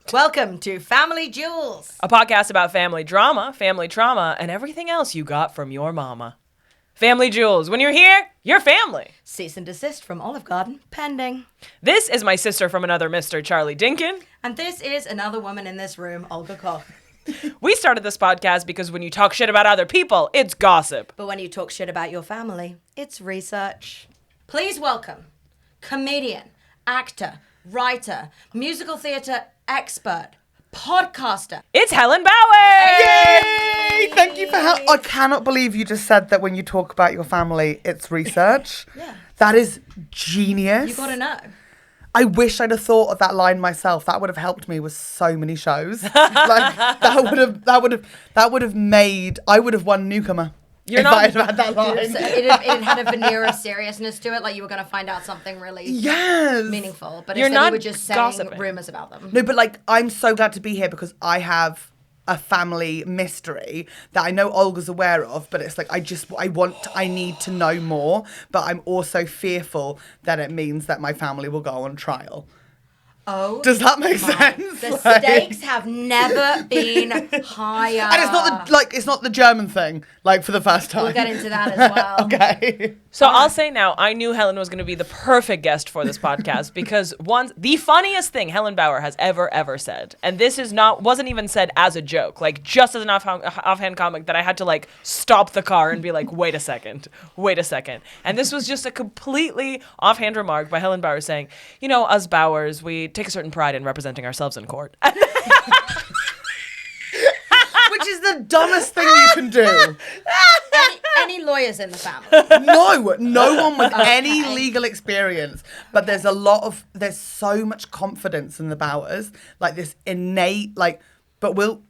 Synchronized. Welcome to Family Jewels, A podcast about family drama, family trauma, and everything else you got from your mama. Family Jewels. When you're here, you're family. Cease and desist from Olive Garden, pending. This is my sister from another Mr. Charlie Dinkin. And this is another woman in this room, Olga Koch. We started this podcast because when you talk shit about other people, it's gossip. But when you talk shit about your family, it's research. Please welcome comedian, actor, writer, musical theatre expert, podcaster. It's Helen Bauer! Yay! Thank you for help. I cannot believe you just said that when you talk about your family, it's research. Yeah. That is genius. You gotta know. I wish I'd have thought of that line myself. That would have helped me with so many shows. That would have made. I would have won Newcomer. You're if not- I'd had that line. It had a veneer of seriousness to it, like you were going to find out something really meaningful. But You're instead not you were just saying gossiping. rumours about them. No, but like I'm so glad to be here because I have a family mystery that I know Olga's aware of, but it's like I need to know more, but I'm also fearful that it means that my family will go on trial. Oh, Does that make sense? The Like- stakes have never been higher. And it's not the German thing, like for the first time. We'll get into that as well. Okay. So I'll say now, I knew Helen was going to be the perfect guest for this podcast because the funniest thing Helen Bauer has ever said, and this wasn't even said as a joke, like just as an offhand comic that I had to like stop the car and be like, wait a second. And this was just a completely offhand remark by Helen Bauer saying, you know, us Bauers, we take a certain pride in representing ourselves in court. Which is the dumbest thing you can do. Any lawyers in the family? No one with any legal experience. But there's so much confidence in the Bauers, like this innate, like, but we'll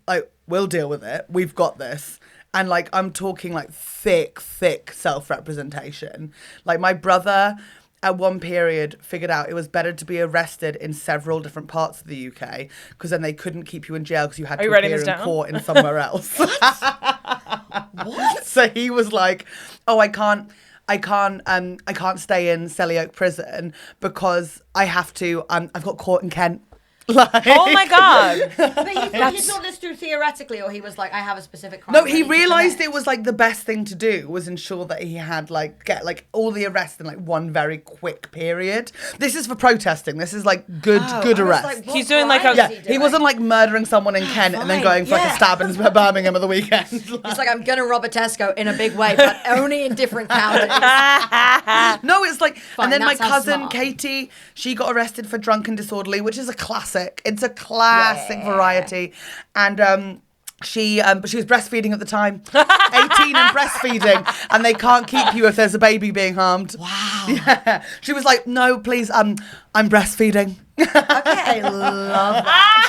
deal with it. We've got this. And like, I'm talking like thick self-representation. Like my brother at one period figured out it was better to be arrested in several different parts of the UK because then they couldn't keep you in jail because you had to appear in court in somewhere else. What? So he was like, "Oh, I can't stay in Selly Oak prison because I have to. I've got court in Kent." Like, Oh my God. But he thought this through theoretically, or he was like, I have a specific crime. No, he realised it was like the best thing to do was ensure that he had get all the arrests in like one very quick period. This is for protesting. This is like good arrest. Like, He's doing like He wasn't like murdering someone in Kent and then going for like a stab in Birmingham at the weekend. He's like, I'm gonna rob a Tesco in a big way, but only in different counties. No, it's like, Fine, and then my that sounds cousin smart. Katie, she got arrested for drunk and disorderly, which is a classic. It's a classic variety, and she was breastfeeding at the time, 18 and breastfeeding, and they can't keep you if there's a baby being harmed. Wow. Yeah, she was like, no, please, I'm breastfeeding. Okay, I love that.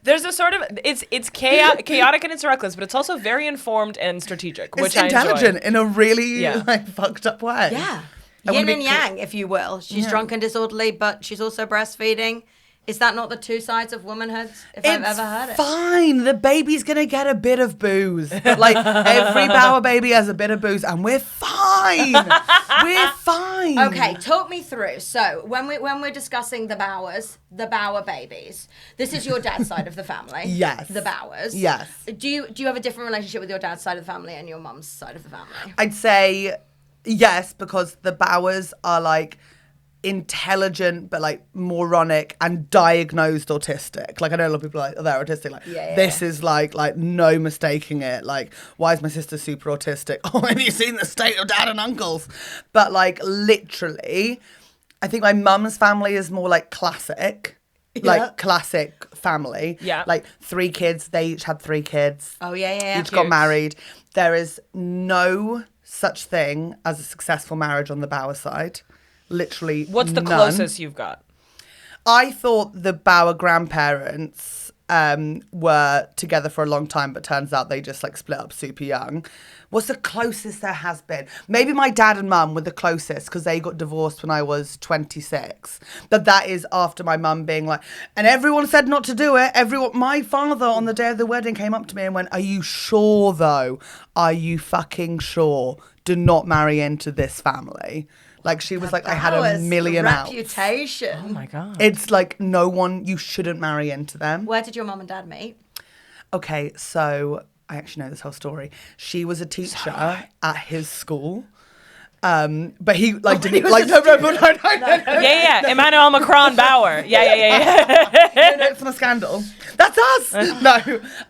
There's a sort of it's chaotic and it's reckless, but it's also very informed and strategic, which It's intelligent I enjoy. in a really Yeah. like fucked up way. Yeah. I wanna Yin be and yang, if you will. She's Yeah. drunk and disorderly, but she's also breastfeeding. Is that not the two sides of womanhood, if I've ever heard it? Fine. The baby's gonna get a bit of booze, but like every Bauer baby has a bit of booze, and we're fine. We're fine. Okay, talk me through. So when we're discussing the Bauers, the Bauer babies, this is your dad's side of the family. Yes. The Bauers. Yes. Do you have a different relationship with your dad's side of the family and your mum's side of the family? I'd say yes, because the Bauers are like intelligent but like moronic and diagnosed autistic. Like I know a lot of people are like, oh, they're autistic. Like this is like no mistaking it. Like, why is my sister super autistic? Oh, have you seen the state of dad and uncles? But like literally, I think my mum's family is more like classic. Like classic family. Yeah. Like 3 kids. They each had 3 kids. Oh yeah. Each got married. There is no such thing as a successful marriage on the Bauer side. Literally What's the none. closest you've got? I thought the Bauer grandparents were together for a long time, but turns out they just like split up super young. What's the closest there has been? Maybe my dad and mum were the closest because they got divorced when I was 26. But that is after my mum being like, and everyone said not to do it. My father on the day of the wedding came up to me and went, "Are you sure though? Are you fucking sure? Do not marry into this family." Like she was like, I had a million outs. Reputation. Oh my God. It's like no one, you shouldn't marry into them. Where did your mum and dad meet? Okay, so I actually know this whole story. She was a teacher at his school. But he like didn't like no. Yeah. Emmanuel Macron Bauer. Yeah. No, it's not a scandal. That's us.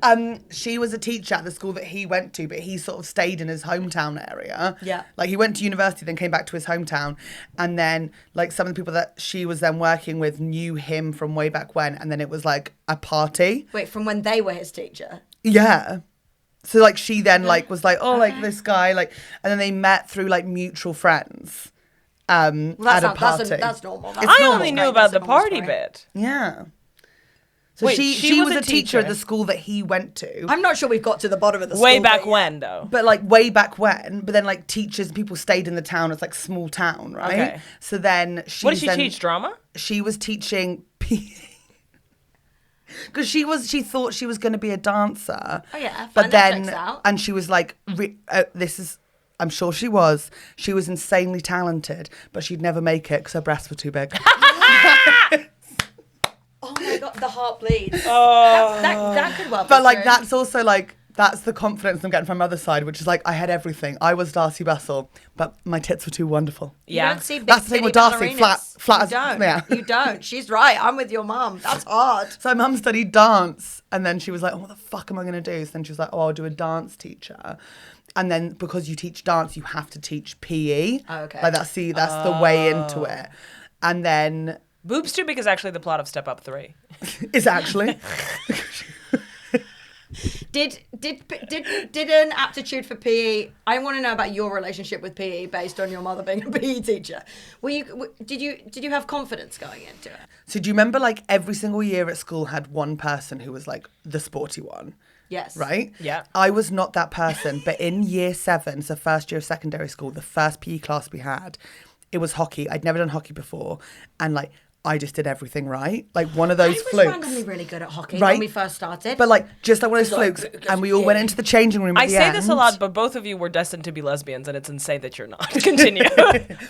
No. She was a teacher at the school that he went to, but he sort of stayed in his hometown area. Yeah. Like he went to university, then came back to his hometown, and then like some of the people that she was then working with knew him from way back when, and then it was like a party. Wait, from when they were his teacher? Yeah. So like she then like was like, oh, like this guy, like, and then they met through like mutual friends at a party. That's normal. I only knew about the party bit. Yeah. So Wait, she was a teacher at the school that he went to. I'm not sure we've got to the bottom of the Way school back bit when, though. But like way back when, but then like teachers, people stayed in the town. It's like small town, right? Okay. So then What did she teach? Drama? She was teaching because she thought she was going to be a dancer. Oh yeah, but then checks out. and she was like, this is. I'm sure she was. She was insanely talented, but she'd never make it because her breasts were too big. Oh my God, the heart bleeds. Oh. That could well be But like true. that's also like that's the confidence I'm getting from my mother's side, which is like I had everything. I was Darcy Bussell, but my tits were too wonderful. You Yeah. don't see big That's the thing with titty Darcy, ballerinas. flat You as- don't. yeah. You don't. She's right. I'm with your mum. That's hard. So my mum studied dance, and then she was like, oh, what the fuck am I going to do? So then she was like, oh, I'll do a dance teacher. And then because you teach dance, you have to teach PE. Oh, okay. Like that's the way into it. And then Boobs Too Big is actually the plot of Step Up 3. it's actually... Did an aptitude for PE? I want to know about your relationship with PE based on your mother being a PE teacher. Did you have confidence going into it? So do you remember like every single year at school had one person who was like the sporty one? Yes. Right? Yeah. I was not that person, but in year 7, so first year of secondary school, the first PE class we had, it was hockey. I'd never done hockey before. And like, I just did everything right. Like one of those I was flukes. randomly really good at hockey Right? when we first started. But like, just like one of those flukes. And we all went into the changing room at I the say end. this a lot, but both of you were destined to be lesbians, and it's insane that you're not. Continue.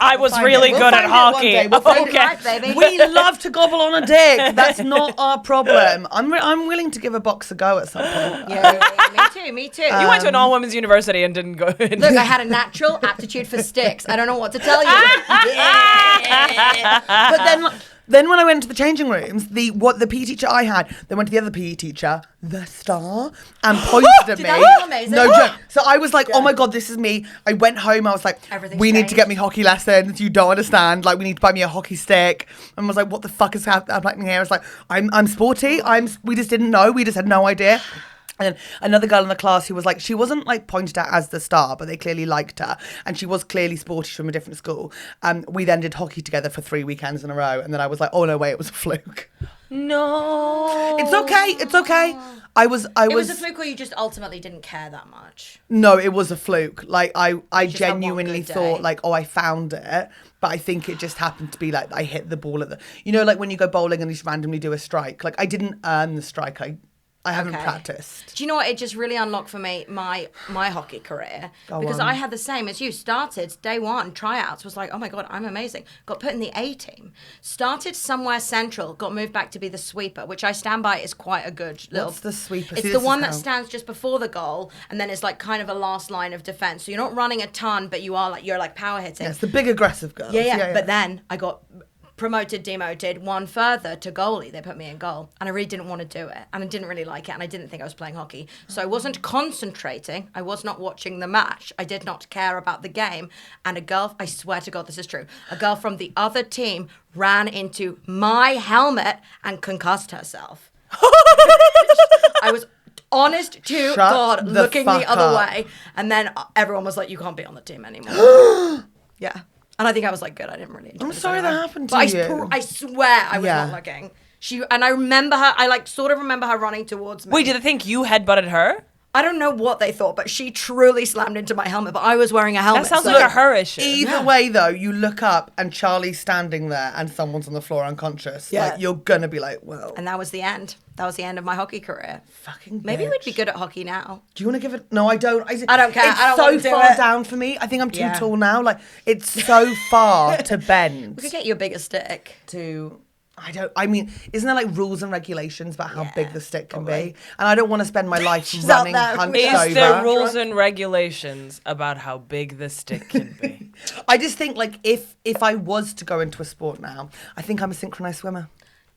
I was find really it. We'll good at find it one hockey. day. We'll find it. Right, baby. We love to gobble on a dick. That's not our problem. I'm willing to give a box a go at some point. Yeah, me too. You went to an all-women's university and didn't go in. Look, I had a natural aptitude for sticks. I don't know what to tell you. But then when I went to the changing rooms, the PE teacher I had, then went to the other PE teacher, the star, and pointed at me. Did that feel amazing? No joke. So I was like, oh my God, this is me. I went home, I was like, Everything's we need to changed. get me hockey lessons. You don't understand. Like, we need to buy me a hockey stick. And I was like, what the fuck is happening here? I was like, I'm sporty. We just didn't know. We just had no idea. And then another girl in the class who was like, she wasn't like pointed at as the star, but they clearly liked her. And she was clearly sporty from a different school. We then did hockey together for 3 weekends in a row. And then I was like, oh no, wait, it was a fluke. No. It's okay. It's okay. It was It was a fluke, or you just ultimately didn't care that much. No, it was a fluke. Like I just had one genuinely good day. thought like, oh, I found it. But I think it just happened to be like I hit the ball at the, you know, like when you go bowling and you just randomly do a strike. Like I didn't earn the strike. I haven't Okay. practiced. Do you know what? It just really unlocked for me my hockey career. Go Because on. I had the same as you. Started day one, tryouts, was like, oh my God, I'm amazing. Got put in the A team. Started somewhere central, got moved back to be the sweeper, which I stand by is quite a good little... What's the sweeper? It's See, the this one is that how- stands just before the goal, and then it's like kind of a last line of defense. So you're not running a ton, but you're like power hitting. Yeah, it's the big aggressive girls. Yeah. But then I got promoted, demoted, one further to goalie. They put me in goal, and I really didn't want to do it, and I didn't really like it, and I didn't think I was playing hockey. So I wasn't concentrating. I was not watching the match. I did not care about the game. And a girl, I swear to God, this is true, a girl from the other team ran into my helmet and concussed herself. I was honest to Shut God, the looking the fuck other up. way, and then everyone was like, you can't be on the team anymore. Yeah. And I think I was like, good. I didn't really enjoy I'm this sorry anyway. that happened to But you. I swear I was Yeah. not looking. And I remember her, I like sort of remember her running towards me. Wait, did they think you headbutted her? I don't know what they thought, but she truly slammed into my helmet. But I was wearing a helmet. That sounds so- like a her issue. Either way, though, you look up and Charlie's standing there and someone's on the floor unconscious. Yeah. Like, you're going to be like, well, And that was the end. That was the end of my hockey career. fucking Maybe bitch. we'd be good at hockey now. Do you want to give it? No, I don't. I don't care. It's I don't so wanna do far it. down for me. I think I'm too Yeah. tall now. Like, it's so far to bend We could get you a bigger stick. to... I mean, isn't there like rules and regulations about how Yeah, big the stick can probably. be? And I don't want to spend my life She's out running there hunched with- over. Is there rules and regulations about how big the stick can be? I just think like if I was to go into a sport now, I think I'm a synchronized swimmer.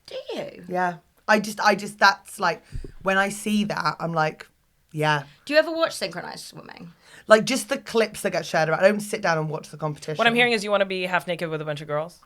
Do you? Yeah. I just that's like when I see that, I'm like, yeah. Do you ever watch synchronized swimming? Like just the clips that get shared about. I don't sit down and watch the competition. What I'm hearing is you want to be half naked with a bunch of girls.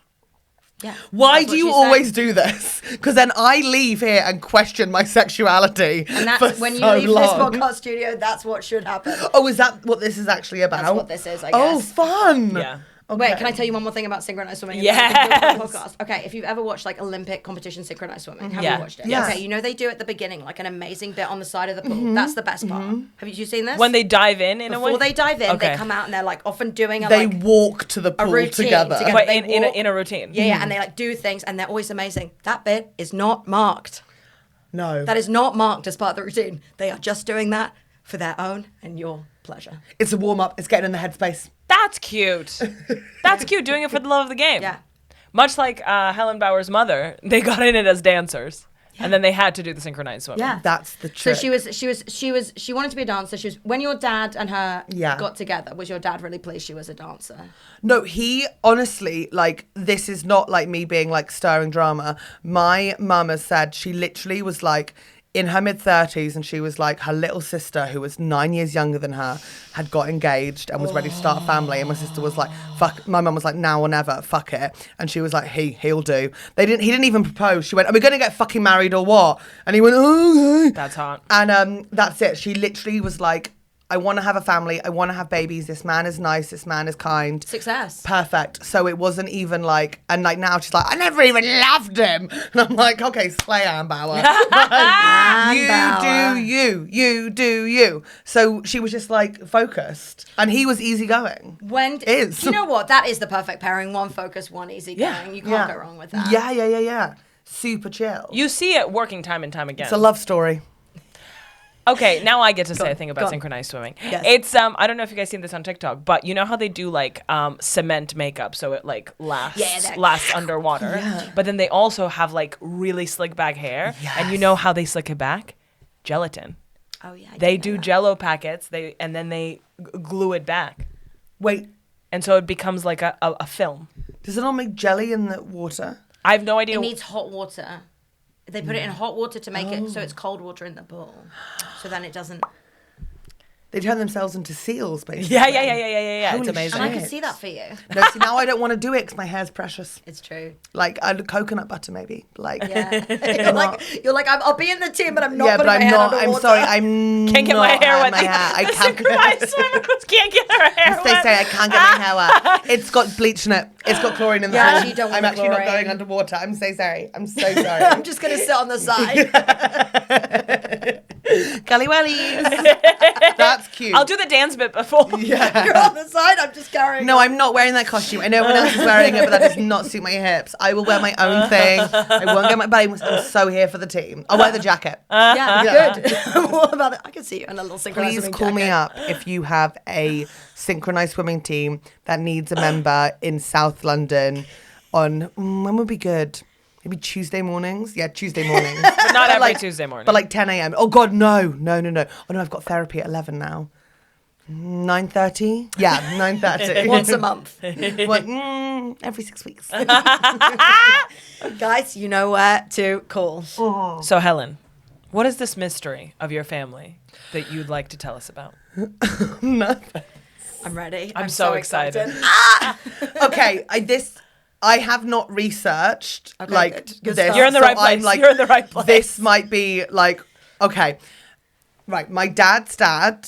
Yeah. Why That's do what you she's always saying. do this? Because then I leave here and question my sexuality. And that's for when you so leave long. this podcast studio, that's what should happen. Oh, is that what this is actually about? That's what this is, I Oh, guess. fun. Yeah. Wait, can I tell you one more thing about synchronized swimming? And then we can Yes. go to the podcast? Okay, if you've ever watched like Olympic competition synchronized swimming, have Yeah. you watched it? Yes. Okay, you know they do at the beginning like an amazing bit on the side of the pool. That's the best part. Have you seen this? When they dive in a way? Before they dive in, Okay. they come out and they're like often doing a They like walk to the pool routine together. together. But they in walk- a routine. yeah, and they like do things and they're always amazing. That bit is not marked. No. That is not marked as part of the routine. They are just doing that for their own and your pleasure. It's a warm up. It's getting in the headspace. That's cute. That's cute. Doing it for the love of the game. Yeah. Much like Helen Bauer's mother, they got in it as dancers, and then they had to do the synchronized swimming. Yeah. That's the So trick. she wanted to be a dancer. She was when your dad and her Yeah. got together. Was your dad really pleased she was a dancer? No, he honestly, like, this is not like me being like stirring drama. My mum has said she literally was like in her mid-30s and she was like her little sister, who was 9 years younger than her, had got engaged and was ready to start a family. And my sister was like, fuck, my mum was like, now or never, fuck it. And she was like, he'll do. He didn't even propose. She went, are we going to get fucking married or what? And he went, oh, okay. That's hot. And that's it. She literally was like, I want to have a family. I want to have babies. This man is nice. This man is kind. Success. Perfect. So it wasn't even like, and like now she's like, I never even loved him. And I'm like, okay, slay Anne Bauer. Like, you Bauer. do you. You do you. So she was just like focused. And he was easygoing. When Is. do you know what? That is the perfect pairing. One focus, one easy going. You can't go wrong with that. Yeah. Super chill. You see it working time and time again. It's a love story. Okay, now I get to say a thing go about on. synchronized swimming. Yes. It's I don't know if you guys seen this on TikTok, but you know how they do like cement makeup so it like lasts Yeah, lasts underwater. But then they also have like really slick back hair. And you know how they slick it back? Gelatin. Oh yeah. I They did know do that. jello packets, and then they glue it back. Wait, And so it becomes like a film. does it not make jelly in the water? I have no idea. It needs hot water. They put it in hot water to make it so it's cold water in the pool. So then it doesn't. They turn themselves into seals, basically. Yeah. It's Holy amazing. And I Shit. could see that for you. No, see, now I don't want to do it because my hair's precious. It's true. Like coconut butter, maybe. Like, Yeah. you're like, I'll be in the team, but I'm not yeah, putting but my I'm head not. underwater. I'm sorry, I'm Can't get not my hair having wet. My hair. I can't. Synchronized swimmers can't get her hair They wet. say I can't get my hair wet. It's got bleach in it. It's got chlorine in the Yeah, pool. actually, don't want I'm the actually not chlorine. going underwater. I'm so sorry. I'm so sorry. I'm just going to sit on the side. Gully wellies. That's cute. I'll do the dance bit before. Yeah. You're on the side, I'm just carrying No, I'm not wearing that costume. I know everyone else is wearing it, but that does not suit my hips. I will wear my own thing. I won't get my belly. I'm so here for the team. I'll wear the jacket. Yeah, Yeah. good. What about it? I can see you in a little synchronized Please swimming call me jacket. up if you have a synchronized swimming team that needs a member in South London on, when would be good? Maybe Tuesday mornings? Yeah, Tuesday mornings. But not every like- Tuesday morning. But like 10 a.m. Oh, God, no. Oh, no, I've got therapy at 11 now. 9:30? Yeah, 9:30. Once a month. Every 6 weeks. Guys, you know where to call. So Helen, what is this mystery of your family that you'd like to tell us about? Nothing. I'm ready. I'm so excited. Okay, I have not researched Okay, like good. Good this. stuff. You're in the so right place. I'm like, You're in the right place. This might be like, okay, right. My dad's dad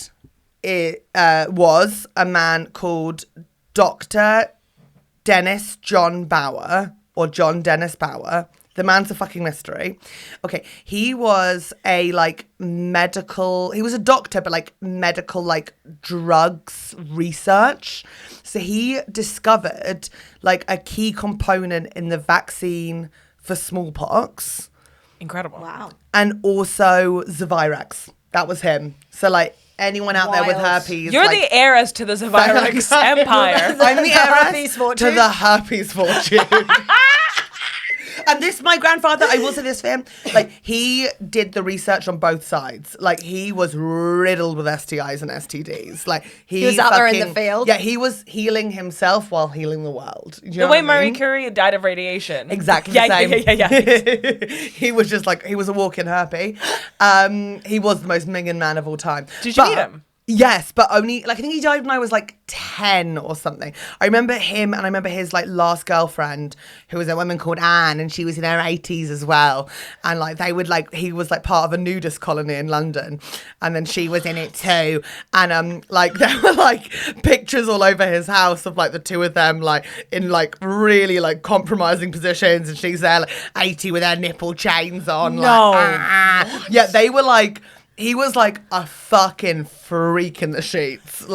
was a man called Dr. Dennis John Bauer, or John Dennis Bauer. The man's a fucking mystery. Okay, he was a he was a doctor, but medical drugs research. So he discovered a key component in the vaccine for smallpox. Incredible. Wow. And also Zavirax. That was him. So anyone out there with Wild. herpes. You're the heiress to the Zavirax empire. I'm the heiress herpes fortune. to the herpes fortune. And my grandfather, I will say this for him, he did the research on both sides. He was riddled with STIs and STDs. He was out there in the field. Yeah, he was healing himself while healing the world. Do you know The way what I Marie mean? Curie died of radiation. Exactly Yeah, the same. yeah. He was just he was a walking herpy. He was the most minging man of all time. Did you meet him? Yes, but only I think he died when I was 10 or something. I remember him, and I remember his last girlfriend, who was a woman called Anne, and she was in her 80s as well. And they would he was part of a nudist colony in London, and then she was in it too. And there were pictures all over his house of the two of them in really compromising positions, and she's there 80 with her nipple chains on. No. Yeah, they were he was a fucking freak in the sheets.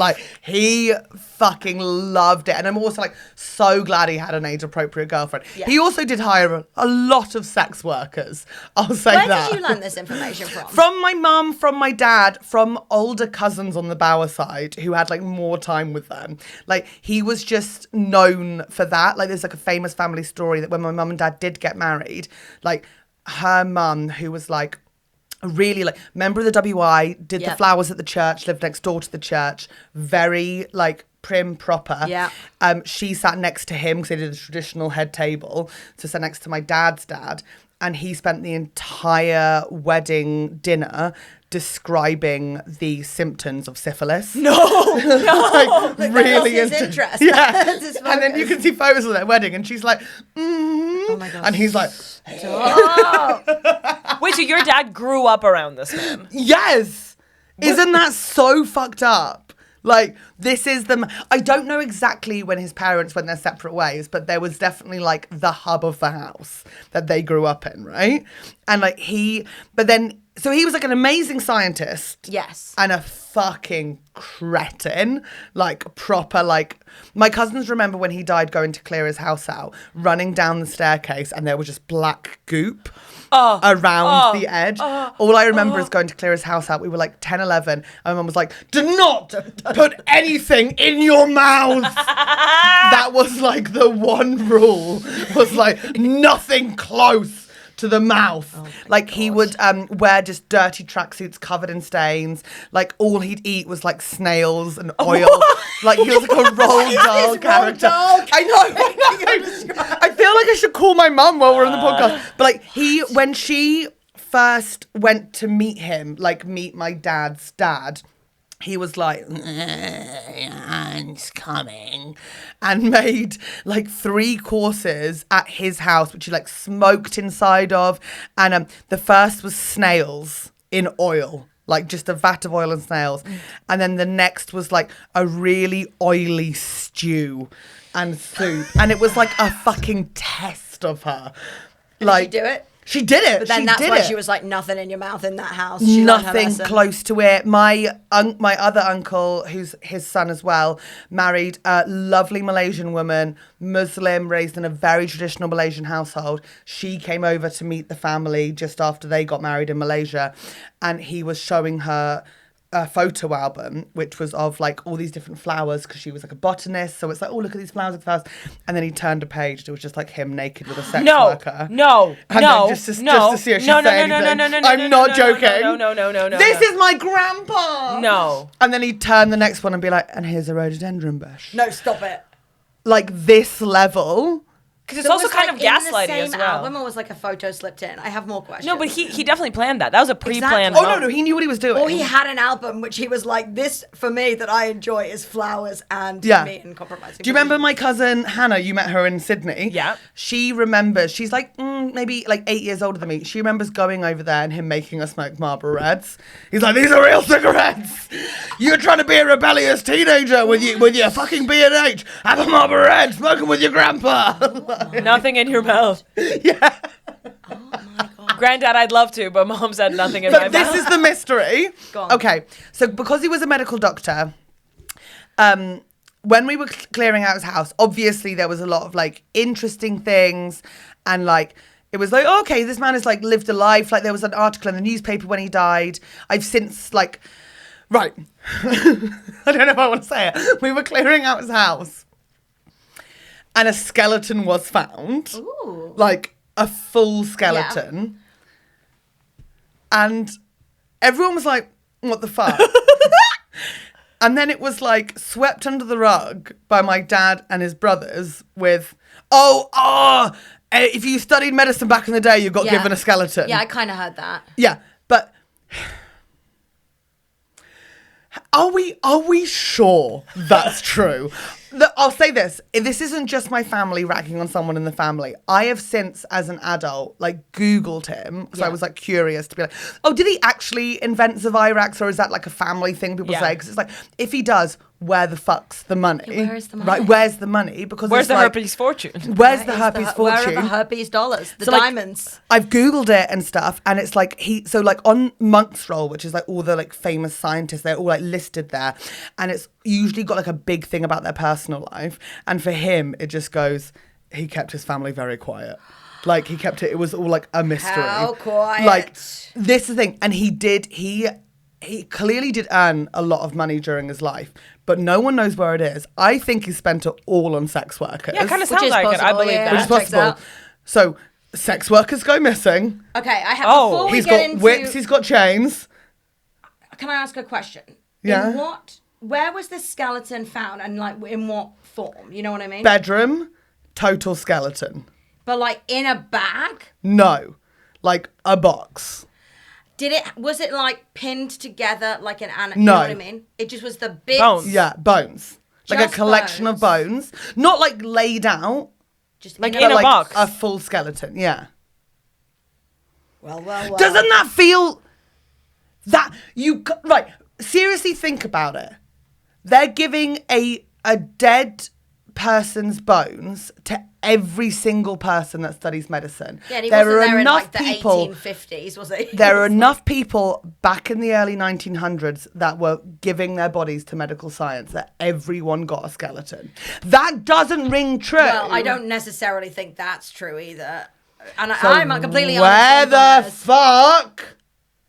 He fucking loved it. And I'm also so glad he had an age-appropriate girlfriend. Yeah. He also did hire a lot of sex workers. I'll say Where that. did you learn this information from? From my mum, from my dad, from older cousins on the Bauer side who had more time with them. He was just known for that. There's a famous family story that when my mum and dad did get married, her mum, who was really member of the WI, did the flowers at the church, lived next door to the church, very prim proper. Yeah. She sat next to him because they did a traditional head table, so sat next to my dad's dad, and he spent the entire wedding dinner describing the symptoms of syphilis. No. Really his into- interest. Yeah. That's his And then you focus. can see photos of their wedding, and she's Oh my God. and he's Wait, so your dad grew up around this man? yes. Isn't that so fucked up? This is I don't know exactly when his parents went their separate ways, but there was definitely the hub of the house that they grew up in, right? And so he was an amazing scientist. Yes. And a fucking cretin. Proper, my cousins remember when he died going to clear his house out, running down the staircase, and there was just black goop around the edge. All I remember is going to clear his house out. We were 10, 11. And my mum was do not put anything in your mouth. That was the one rule, was nothing close to the mouth. He would wear just dirty tracksuits covered in stains. All he'd eat was snails and oil. He was a Roald Dahl character. I know. I feel I should call my mum while we're on the podcast. But when she first went to meet him, meet my dad's dad, he was it's coming, and made 3 courses at his house, which he smoked inside of. And the first was snails in oil, just a vat of oil and snails. And then the next was a really oily stew and soup. And it was a fucking test of her. Did she do it? She did it. But then she that's did why it. she was nothing in your mouth in that house. She learned her Nothing lesson. close to it. My other uncle, who's his son as well, married a lovely Malaysian woman, Muslim, raised in a very traditional Malaysian household. She came over to meet the family just after they got married in Malaysia, and he was showing her a photo album, which was of all these different flowers, because she was a botanist. So it's oh, look at these flowers, and then he turned a page. It was just him naked with a sex worker. No. And then just to see if she'd say anything. I'm not joking. No. This is my grandpa. No. And then he'd turn the next one and be and here's a rhododendron bush. No, stop it. This level. Because it's also kind of in the gaslighty same as well. album, or was a photo slipped in? I have more questions. No, but he definitely planned that. That was a pre-planned. Oh, no, he knew what he was doing. Or he had an album which he was this for me that I enjoy is flowers and meat and compromising. Do you remember my cousin Hannah? You met her in Sydney. Yeah. She remembers, she's maybe 8 years older than me. She remembers going over there and him making us smoke Marlboro Reds. He's these are real cigarettes. You're trying to be a rebellious teenager with your fucking B&H. Have a Marlboro Red, smoke them with your grandpa. Nothing in your mouth. Yeah. Granddad, I'd love to, but Mom said nothing in my But this mouth. is the mystery. Go on. Okay, so because he was a medical doctor, when we were clearing out his house, obviously there was a lot of like interesting things, and like it was like, oh, okay, this man has like lived a life. Like there was an article in the newspaper when he died. I've since like, right, I don't know if I want to say it. We were clearing out his house, and a skeleton was found. Ooh. Like a full skeleton. And everyone was like, what the fuck? And then it was like swept under the rug by my dad and his brothers with, if you studied medicine back in the day, you got given a skeleton. Yeah, I kind of heard that. Yeah, but are we sure that's true? I'll say this. This isn't just my family ragging on someone in the family. I have since, as an adult, like Googled him because I was like curious to be like, oh, did he actually invent Zavirax, or is that like a family thing people say? Because it's like, if he does, where the fuck's the money? Yeah, where is the money? Right, where's the money? Because Where's it's the like, herpes fortune? Where's the herpes Where fortune? are the herpes dollars? The So, like, diamonds. I've Googled it and stuff, and it's like on Monk's Roll, which is like all the like famous scientists, they're all like listed there, and it's usually got like a big thing about their personal life. And for him, it just goes, he kept his family very quiet. Like he kept it was all like a mystery. How quiet. Like this is the thing, and he clearly did earn a lot of money during his life, but no one knows where it is. I think he spent it all on sex workers. Yeah, kind of Which sounds is like it. I possible, believe yeah. that. Which is Checks possible. out. So sex workers go missing. Okay, I have. Oh. Before we He's get got into, whips. He's got chains. Can I ask a question? Yeah. Where was this skeleton found, and like in what form? You know what I mean? Bedroom, total skeleton. But like in a bag. No, like a box. Was it like pinned together like an animal? No. You know what I mean? It just was the bits. Bones. Yeah, bones. Like Just a collection of bones. Not like laid out, Just Like in in a a like box. a full skeleton. Yeah. Well. Doesn't that feel that right? Seriously, think about it. They're giving a dead person's bones to every single person that studies medicine. Yeah, and he wasn't there in like the people. 1850s, was he? There are enough people back in the early 1900s that were giving their bodies to medical science that everyone got a skeleton. That doesn't ring true. Well, I don't necessarily think that's true either. And So I'm completely where honest. the fuck?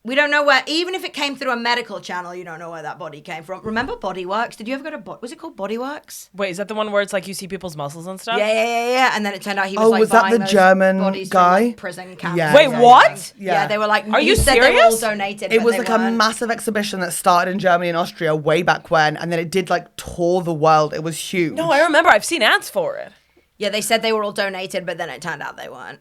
We don't know where, even if it came through a medical channel, you don't know where that body came from. Remember Bodyworks? Did you ever go to, was it called Bodyworks? Wait, is that the one where it's like you see people's muscles and stuff? Yeah. And then it turned out he was Oh, like was that buying the those German bodies guy? from, like, prison camps. Yeah. Wait, and what? everything. Yeah, Yeah. they were like, Are you said they were all serious? donated, It but was they like weren't. a massive exhibition that started in Germany and Austria way back when, and then it did like tour the world. It was huge. No, I remember. I've seen ads for it. Yeah, they said they were all donated, but then it turned out they weren't.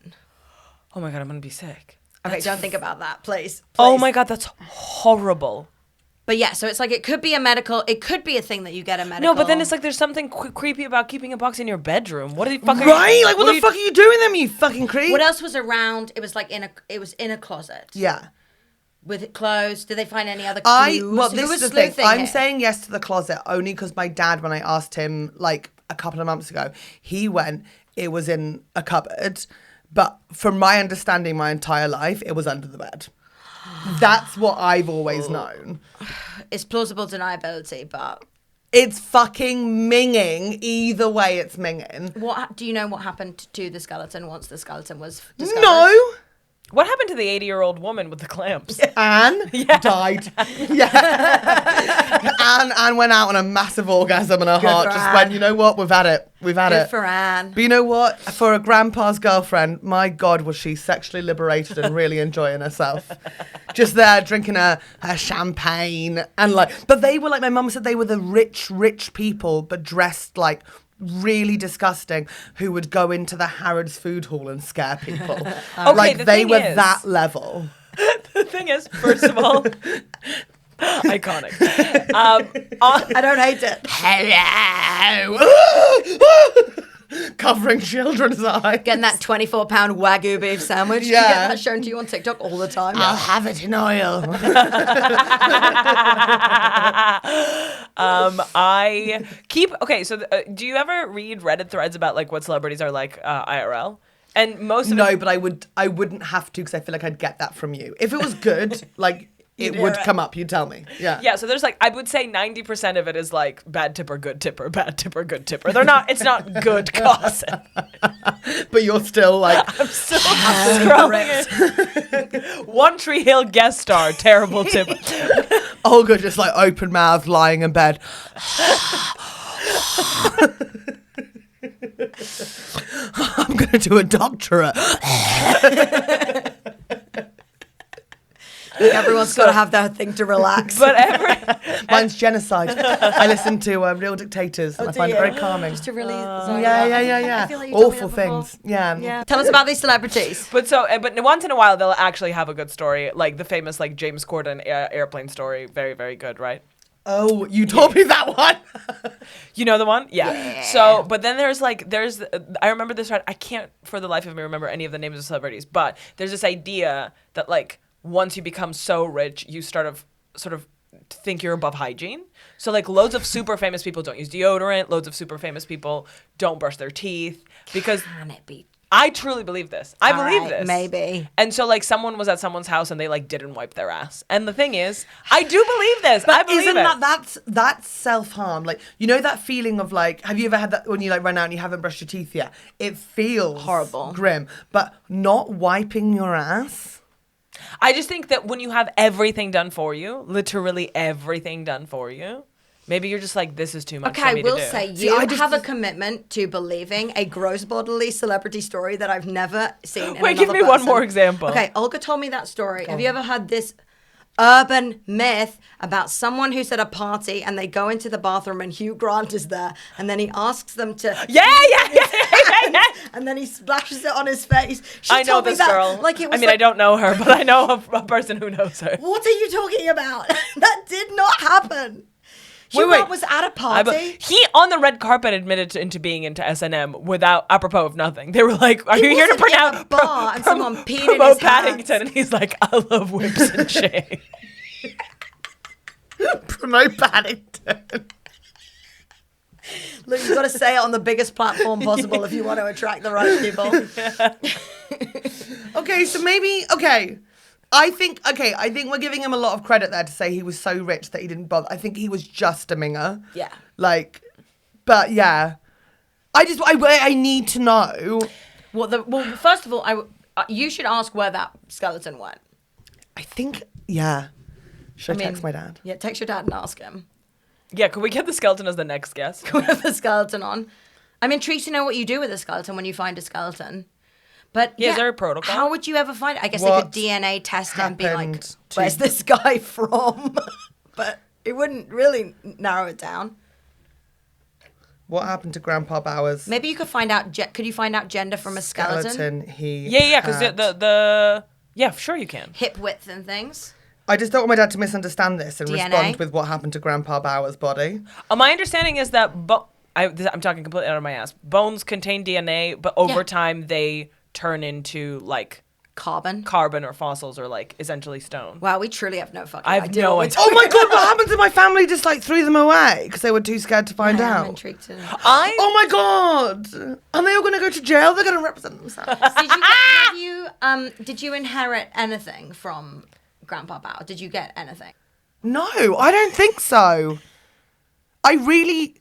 Oh my God, I'm going to be sick. Okay, don't think about that, please. Oh Please. my God, that's horrible. But yeah, so it's like it could be it could be a thing that you get a medical. No, but then it's like there's something creepy about keeping a box in your bedroom. What are you fucking... Right? Like, what the fuck are you doing then, you fucking creep? What else was around? It was like it was in a closet. Yeah. With it closed. Did they find any other clues? Well, this Who is was the thing. sleuthing I'm here? saying yes to the closet only because my dad, when I asked him like a couple of months ago, he went, it was in a cupboard. But from my understanding, my entire life, it was under the bed. That's what I've always known. It's plausible deniability, but It's fucking minging. Either way, it's minging. do you know what happened to the skeleton once the skeleton was discovered? No. What happened to the 80-year-old woman with the clamps? Anne died. Yeah. Anne went out on a massive orgasm and her heart for just Anne. went, you know what? We've had it. We've had Good it. for Anne. But you know what? For a grandpa's girlfriend, my God, was she sexually liberated and really enjoying herself. Just there drinking her champagne and like, but they were like, my mum said they were the rich people, but dressed like really disgusting, who would go into the Harrods food hall and scare people. Okay, Like the they thing were is- that level. The thing is, first of all, iconic. I don't hate it. Hello. Covering children's eyes. Getting that 24-pound Wagyu beef sandwich. You Yeah. get that shown to you on TikTok all the time. I'll have it in oil. Okay, so do you ever read Reddit threads about like what celebrities are like IRL? And most of No, it, but I wouldn't have to because I feel like I'd get that from you. If it was good, like it hear would it. come up. You'd tell me. Yeah. yeah, so there's like, I would say 90% of it is like bad tipper, good tipper, bad tipper, good tipper. They're not, it's not good gossip. But you're still like, I'm still scrolling it. One Tree Hill guest star, terrible tipper. Olga just like open mouth, lying in bed. I'm gonna do a doctorate. Everyone's got to have their thing to relax. But every, Mine's genocide. I listen to Real Dictators. And I find it very calming. Just to really Yeah. I feel like you told me Awful that before. things. Yeah. Yeah. Tell us about these celebrities. but once in a while they'll actually have a good story, like the famous like James Corden airplane story, very very good, right? Oh, you told me that one. You know the one? Yeah. So, but then there's I remember this, right? I can't for the life of me remember any of the names of celebrities, but there's this idea that like once you become so rich, you sort of think you're above hygiene. So like loads of super famous people don't use deodorant. Loads of super famous people don't brush their teeth because Can it be? I truly believe this. I believe this. Maybe. And so like someone was at someone's house and they like didn't wipe their ass. And the thing is, I do believe this. I believe Isn't it. that's self-harm? Like, you know that feeling of like, have you ever had that when you like run out and you haven't brushed your teeth yet? It feels Horrible. grim. But not wiping your ass. I just think that when you have everything done for you, literally everything done for you, maybe you're just like, this is too much for Okay, me we'll to do. say See, you I just- have a commitment to believing a gross bodily celebrity story that I've never seen in Wait, give another me one person. more example. Okay, Olga told me that story. Have you ever heard this urban myth about someone who's at a party and they go into the bathroom and Hugh Grant is there and then he asks them to Yeah. and then he splashes it on his face. She I know told me this that, girl. Like it was I mean, like, I don't know her, but I know a person who knows her. what are you talking about? That did not happen. Hugh Wait. Grant was at a party. He on the red carpet admitted into being into S&M without apropos of nothing. They were like, "Are He you here to wasn't in pronounce a bar and someone peed in promote his Paddington?" hands. And he's like, "I love whips and chains." Promote Paddington. Look, you've got to say it on the biggest platform possible if you want to attract the right people. Okay, so maybe I think we're giving him a lot of credit there to say he was so rich that he didn't bother. I think he was just a minger. Yeah. Like, but yeah, I need to know. Well, first of all, you should ask where that skeleton went. I think Should I text my dad? Yeah, text your dad and ask him. Yeah, could we get the skeleton as the next guest? Can we have the skeleton on? I'm intrigued to know what you do with a skeleton when you find a skeleton. But Yeah, is there a protocol? How would you ever find it? I guess What they could DNA test it and be like, happened to- where's this guy from? But it wouldn't really narrow it down. What happened to Grandpa Bauer's Maybe you could find out. Could you find out gender from a skeleton? Yeah, because the yeah, sure you can. Hip width and things. I just don't want my dad to misunderstand this and DNA? respond with what happened to Grandpa Bauer's body. My understanding is that I'm talking completely out of my ass. Bones contain DNA, but over time they turn into like Carbon. or fossils or like essentially stone. Wow, we truly have no fucking I have idea. no what idea. Oh my God, what happened to my family? Just like threw them away because they were too scared to find I'm out. intrigued to know. Oh my God. Are they all going to go to jail? They're going to represent themselves. Did you inherit anything from Grandpa Bauer? Did you get anything? No, I don't think so. I really,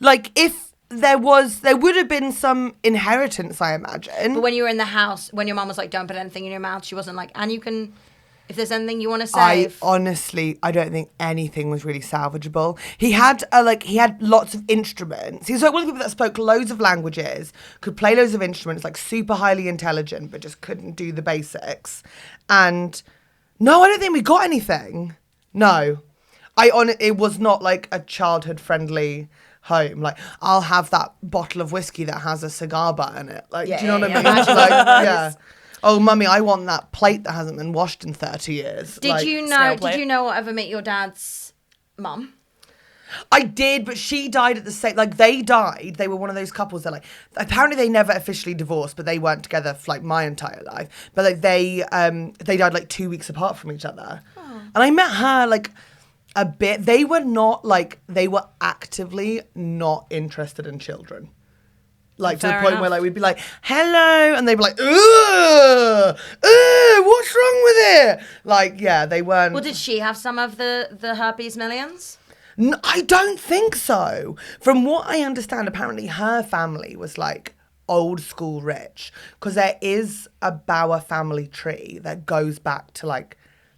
like, if there would have been some inheritance, I imagine. But when you were in the house, when your mom was like, don't put anything in your mouth, she wasn't like, and you can, if there's anything you want to I save. honestly, I don't think anything was really salvageable. He had lots of instruments. He was like one of the people that spoke loads of languages, could play loads of instruments, like super highly intelligent, but just couldn't do the basics. And no, I don't think we got anything. No, it was not like a childhood friendly home. Like, I'll have that bottle of whiskey that has a cigar butt in it. Like, do you know what I mean? Imagine Like, those. yeah. Oh, mummy, I want that plate that hasn't been washed in 30 years. Did Like, you snail know? plate. Did you know or ever meet your dad's mum? I did, but she died at the same. Like, they died. They were one of those couples that, like, apparently they never officially divorced, but they weren't together for like my entire life. But like they died like 2 weeks apart from each other. And I met her like a bit. They were actively not interested in children. Like, to the Fair point enough. where, like, we'd be like, hello, and they'd be like, ugh, what's wrong with it? Like, yeah, they weren't. Well, did she have some of the herpes millions? I don't think so. From what I understand, apparently her family was like old school rich, because there is a Bauer family tree that goes back to like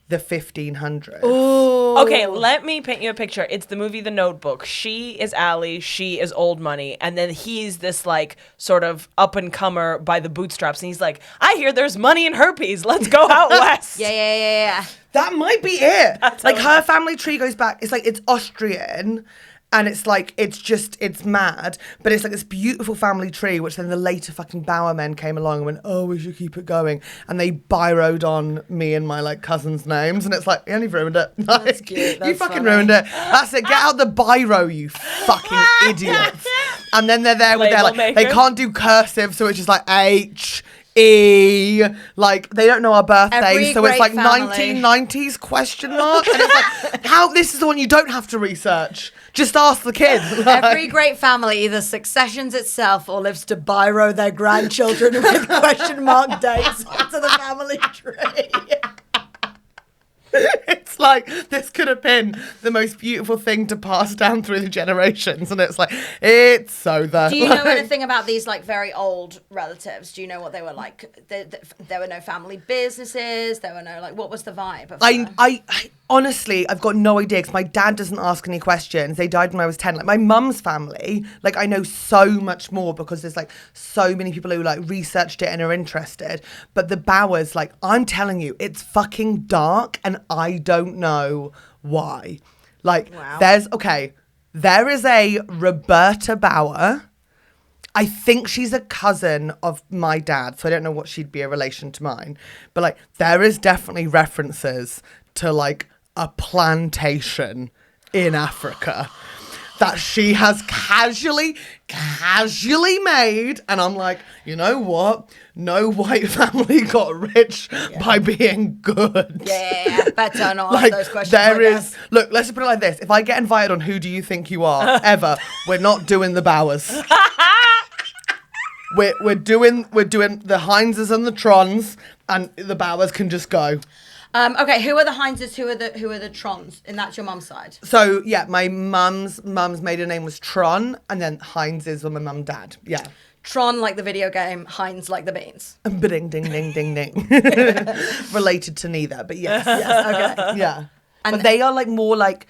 the 1500s. Okay, let me paint you a picture. It's the movie The Notebook. She is Allie, she is old money, and then he's this like sort of up and comer by the bootstraps, and he's like, I hear there's money in herpes. Let's go out west. Yeah. That might be it. Like her family tree goes back. It's like it's Austrian, and it's like it's mad. But it's like this beautiful family tree, which then the later fucking Bauer men came along and went, oh, we should keep it going, and they biroed on me and my like cousins' names, and it's like, you only ruined it. Like, That's cute. you That's fucking funny. ruined it. That's it. Get out the biro, you fucking idiots. And then they're there with their Label like they maker. can't do cursive, so it's just like H-E. Like they don't know our birthdays, Every so it's great like family. 1990s question mark, and it's like, how this is the one you don't have to research. Just ask the kid. Every great family either successions itself or lives to biro their grandchildren with question mark dates onto the family tree. It's like this could have been the most beautiful thing to pass down through the generations, and it's like it's so that. Do you know anything about these like very old relatives? Do you know what they were like? There were no family businesses. There were no like. What was the vibe? Of I honestly, I've got no idea because my dad doesn't ask any questions. They died when I was 10. Like my mum's family, like I know so much more because there's like so many people who like researched it and are interested. But the Bauers, like I'm telling you, it's fucking dark and I don't know why. Like Wow. there is a Roberta Bauer. I think she's a cousin of my dad, so I don't know what she'd be a relation to mine. But like there is definitely references to like a plantation in Africa that she has casually made, and I'm like, you know what? No white family got rich by being good. Yeah. Better not ask Like those questions. there I is. guess. Look, let's put it like this: if I get invited on Who Do You Think You Are ever, we're not doing the Bowers. We're doing the Hineses and the Trons, and the Bowers can just go. Okay, who are the Hineses? Who are the Trons? And that's your mum's side. So yeah, my mum's maiden name was Tron, and then Hineses were my mum and dad. Yeah. Tron like the video game, Heinz like the beans. Ding ding ding ding ding. Related to neither, but yes. Okay. Yeah. But they are like more like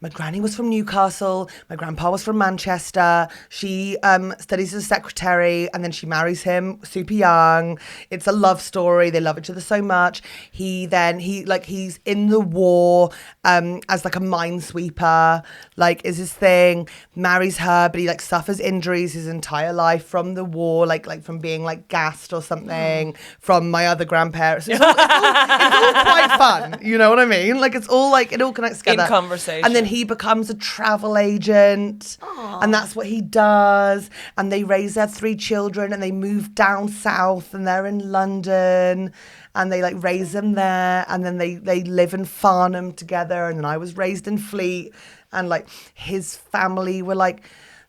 my granny was from Newcastle, my grandpa was from Manchester. She studies as a secretary and then she marries him super young. It's a love story. They love each other so much. He's in the war as like a minesweeper, like is his thing, marries her, but he like suffers injuries his entire life from the war, like from being like gassed or something from my other grandparents. It's all quite fun, you know what I mean? Like it's all like, it all connects together. In conversation. And then he becomes a travel agent. Aww. And that's what he does. And they raise their 3 children and they move down south and they're in London and they like raise them there. And then they live in Farnham together. And then I was raised in Fleet, and like his family were like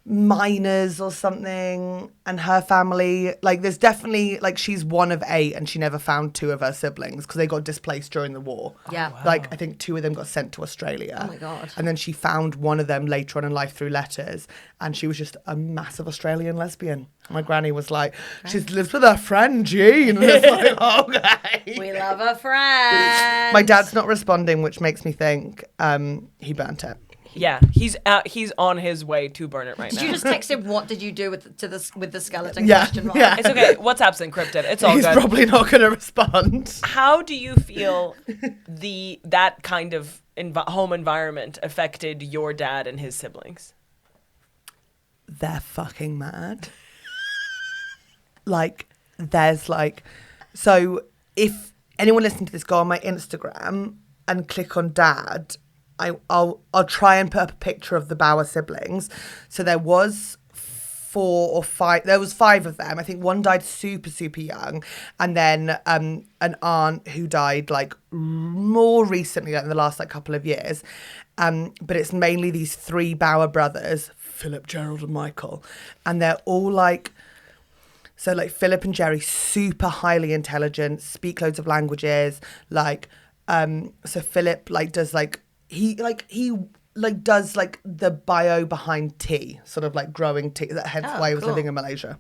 miners or something, and her family, like there's definitely like she's one of 8 and she never found 2 of her siblings because they got displaced during the war. Yeah. Wow. Like I think 2 of them got sent to Australia. Oh my God. And then she found one of them later on in life through letters, and she was just a massive Australian lesbian. My granny was like, she lives with her friend Jean. And it's like, okay. We love a friend. My dad's not responding, which makes me think he burnt it. Yeah, he's on his way to burn it right Did now. you just text him? What did you do with the skeleton? Yeah, Question mark? yeah. It's okay. WhatsApp's encrypted. It's all He's good. probably not going to respond. How do you feel that kind of home environment affected your dad and his siblings? They're fucking mad. Like, there's like, so if anyone listening to this, go on my Instagram and click on dad. I'll try and put up a picture of the Bauer siblings. So there was 4 or 5. There was 5 of them. I think one died super, super young, and then an aunt who died like more recently, like in the last like couple of years. But it's mainly these 3 Bauer brothers, Philip, Gerald, and Michael, and they're all like. So like Philip and Jerry, super highly intelligent, speak loads of languages. Like, so Philip like does like he does like the bio behind tea, sort of like growing tea. Hence why he was living in Malaysia.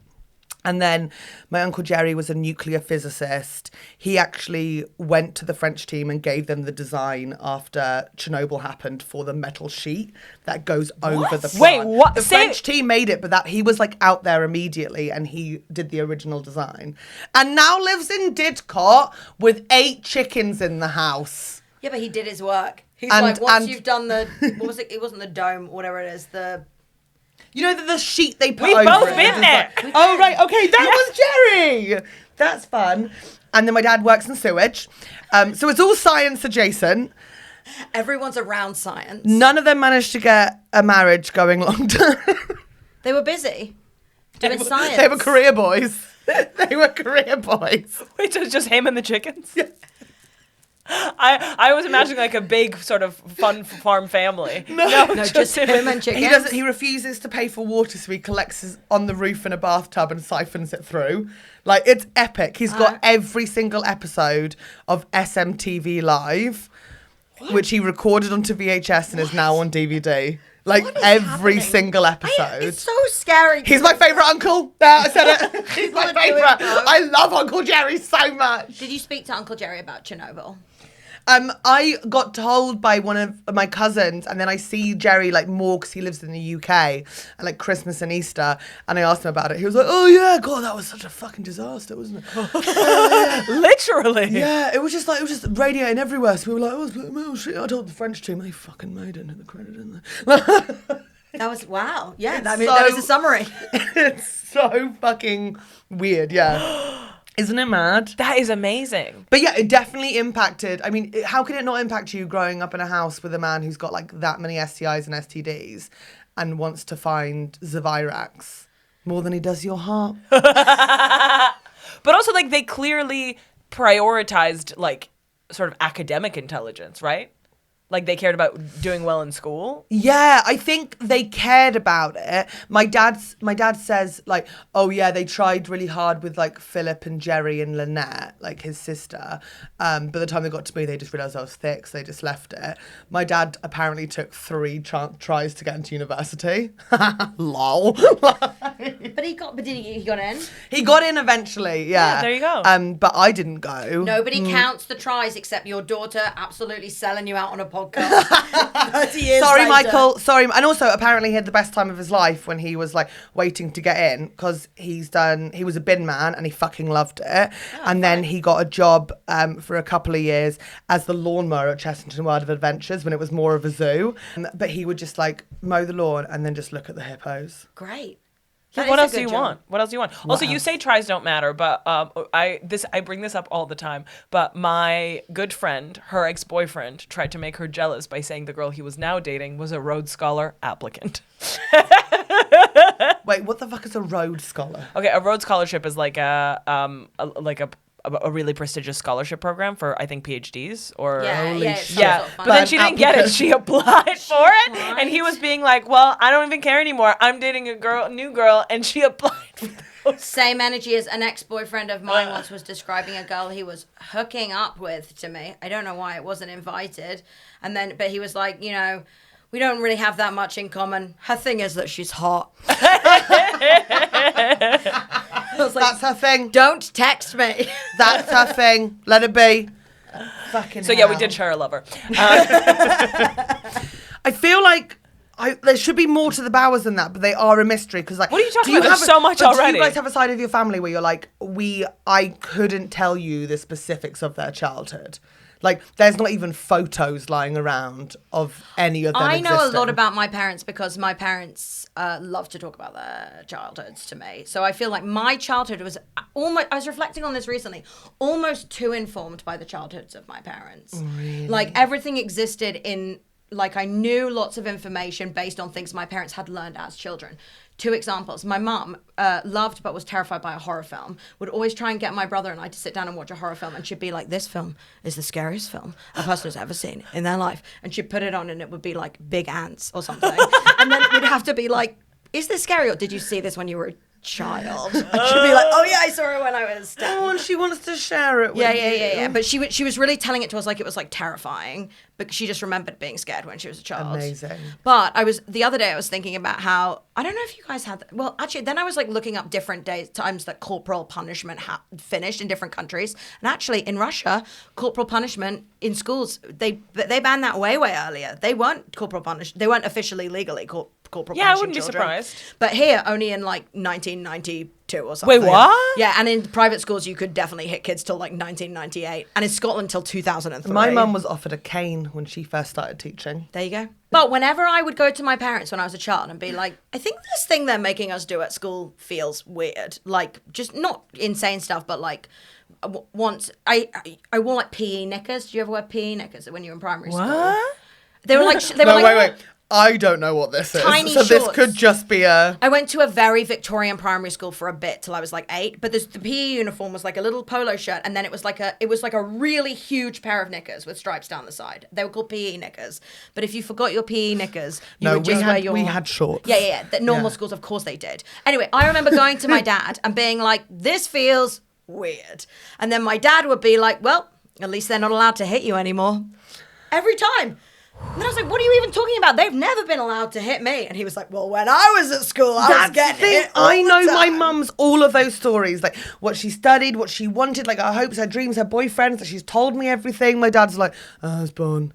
And then my Uncle Jerry was a nuclear physicist. He actually went to the French team and gave them the design after Chernobyl happened for the metal sheet that goes over the plant. Wait, what? The French team made it, but that he was like out there immediately and he did the original design. And now lives in Didcot with 8 chickens in the house. Yeah, but he did his work. He's like, once you've done the, what was it? It wasn't the dome, whatever it is, You know the sheet they put We've over both it? been there. Oh, right. Okay, that was Jerry. That's fun. And then my dad works in sewage. So it's all science adjacent. Everyone's around science. None of them managed to get a marriage going long term. They were busy doing science. They were career boys. They were career boys. Wait, so it's just him and the chickens? Yeah. I was imagining like a big sort of fun farm family. No, just him and chickens. He refuses to pay for water, so he collects his on the roof in a bathtub and siphons it through. Like, it's epic. He's got every single episode of SMTV Live, which he recorded onto VHS and is now on DVD. Like, every single episode. It's so scary. He's my favourite uncle. There, I said it. He's my favourite. I love Uncle Jerry so much. Did you speak to Uncle Jerry about Chernobyl? I got told by one of my cousins, and then I see Jerry like more because he lives in the UK, and like Christmas and Easter, and I asked him about it. He was like, "Oh yeah, God, that was such a fucking disaster, wasn't it?" Literally. Yeah, it was just radiating everywhere. So we were like, "Oh shit!" I told the French team they fucking made it into the credit, didn't they? That was, wow. Yeah, That was a summary. It's so fucking weird. Yeah. Isn't it mad? That is amazing. But yeah, it definitely impacted. I mean, how can it not impact you growing up in a house with a man who's got like that many STIs and STDs and wants to find Zavirax more than he does your heart? But also, like, they clearly prioritized like sort of academic intelligence, right? Like, they cared about doing well in school. Yeah, I think they cared about it. My dad says, like, oh yeah, they tried really hard with like Philip and Jerry and Lynette, like his sister. By the time they got to me, they just realised I was thick, so they just left it. My dad apparently took 3 tries to get into university. Lol. But he got in? He got in eventually, yeah. Yeah, there you go. But I didn't go. Nobody counts the tries except your daughter absolutely selling you out on a podcast. 30 years Sorry, later. Michael. Sorry. And also, apparently, he had the best time of his life when he was like waiting to get in because he was a bin man and he fucking loved it. And then he got a job for a couple of years as the lawnmower at Chessington World of Adventures when it was more of a zoo. But he would just like mow the lawn and then just look at the hippos. Great. Yeah, what else do you want? What else do you want? Also, you say tries don't matter, but I bring this up all the time. But my good friend, her ex-boyfriend, tried to make her jealous by saying the girl he was now dating was a Rhodes Scholar applicant. Wait, what the fuck is a Rhodes Scholar? Okay, a Rhodes Scholarship is like a really prestigious scholarship program for, I think, PhDs or yeah. But then she didn't get it. She applied for it, and he was being like, "Well, I don't even care anymore. I'm dating a new girl," and she applied for those. Same energy as an ex-boyfriend of mine once was describing a girl he was hooking up with to me. I don't know why it wasn't invited, but he was like, we don't really have that much in common. Her thing is that she's hot. I was like, that's her thing. Don't text me. That's her thing. Let it be. Fucking So hell. yeah, we did share a lover. I feel like there should be more to the Bauers than that, but they are a mystery because like. What are you talking about? There's so much already. Do you guys have a side of your family where you're like, I couldn't tell you the specifics of their childhood? Like, there's not even photos lying around of any of them I know a existing. lot about my parents because my parents love to talk about their childhoods to me. So I feel like my childhood was almost, I was reflecting on this recently, almost too informed by the childhoods of my parents. Really? Like, everything existed in, like, I knew lots of information based on things my parents had learned as children. 2 examples. My mum loved but was terrified by a horror film, would always try and get my brother and I to sit down and watch a horror film, and she'd be like, this film is the scariest film a person has ever seen in their life. And she'd put it on and it would be like Big Ants or something. And then we'd have to be like, Is this scary, or did you see this when you were a child? She'd be like, oh yeah, I saw it when I was 10. Oh, and she wants to share it with Yeah. But she was really telling it to us like it was like terrifying, but she just remembered being scared when she was a child. Amazing. But the other day I was thinking about how, I don't know if you guys had, well, actually, then I was like looking up different times that corporal punishment finished in different countries. And actually in Russia, corporal punishment in schools, they banned that way earlier. They weren't they weren't officially legally corporal Yeah, I punishing wouldn't be children. surprised. But here, only in like 1992 or something. Wait, what? Yeah, and in private schools, you could definitely hit kids till like 1998. And in Scotland till 2003. My mum was offered a cane when she first started teaching. There you go. But whenever I would go to my parents when I was a child and be like, I think this thing they're making us do at school feels weird. Like, just not insane stuff, but like, once I wore like PE knickers. Did you ever wear PE knickers when you were in primary school? What? They were like, Wait. I don't know what this is. Tiny so this shorts. could just be a... I went to a very Victorian primary school for a bit till I was like 8, but the PE uniform was like a little polo shirt, and then it was like a really huge pair of knickers with stripes down the side. They were called PE knickers. But if you forgot your PE knickers, you would just wear your... we had shorts. Yeah. The normal schools, of course, they did. Anyway, I remember going to my dad and being like, this feels weird. And then my dad would be like, well, at least they're not allowed to hit you anymore. Every time. And then I was like, what are you even talking about? They've never been allowed to hit me. And he was like, well, when I was at school, I was getting hit all I the know my time. mum's all of those stories, like what she studied, what she wanted, like her hopes, her dreams, her boyfriends. Like she's told me everything. My dad's like, I was born,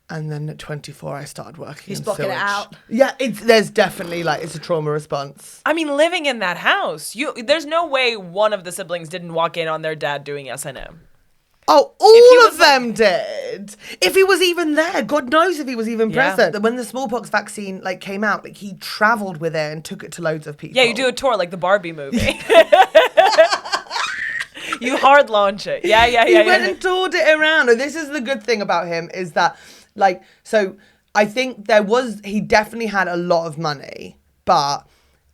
and then at 24 I started working. He's in blocking it sewage. out. Yeah, there's definitely like it's a trauma response. I mean, living in that house, there's no way one of the siblings didn't walk in on their dad doing S&M. Oh, all of them did. If he was even there, God knows if he was even Yeah. present. When the smallpox vaccine like came out, like he travelled with it and took it to loads of people. Yeah, you do a tour like the Barbie movie. You hard launch it. Yeah. He went and toured it around. And this is the good thing about him is that, like, so I think he definitely had a lot of money, but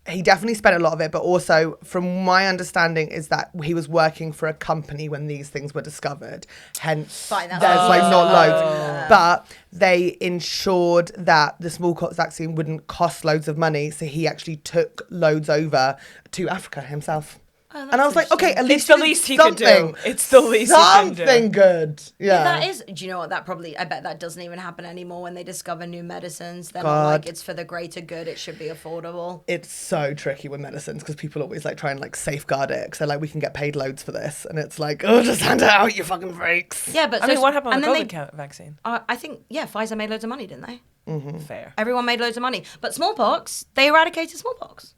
he definitely spent a lot of it. But also, from my understanding, is that he was working for a company when these things were discovered. Hence, Fine, that's there's like not loads. Yeah. But they ensured that the smallpox vaccine wouldn't cost loads of money. So he actually took loads over to Africa himself. And I was like, okay, at least the you did least he could do. something. It's the least he can do. Something good. Yeah. That is, do you know what, I bet that doesn't even happen anymore when they discover new medicines. They're not God. like, it's for the greater good, it should be affordable. It's so tricky with medicines because people always like try and like safeguard it because they're like, we can get paid loads for this. And it's like, oh, just hand it out, you fucking freaks. Yeah, but I mean, what happened with and the then COVID vaccine? I think, Pfizer made loads of money, didn't they? Fair. Everyone made loads of money. But smallpox, they eradicated smallpox.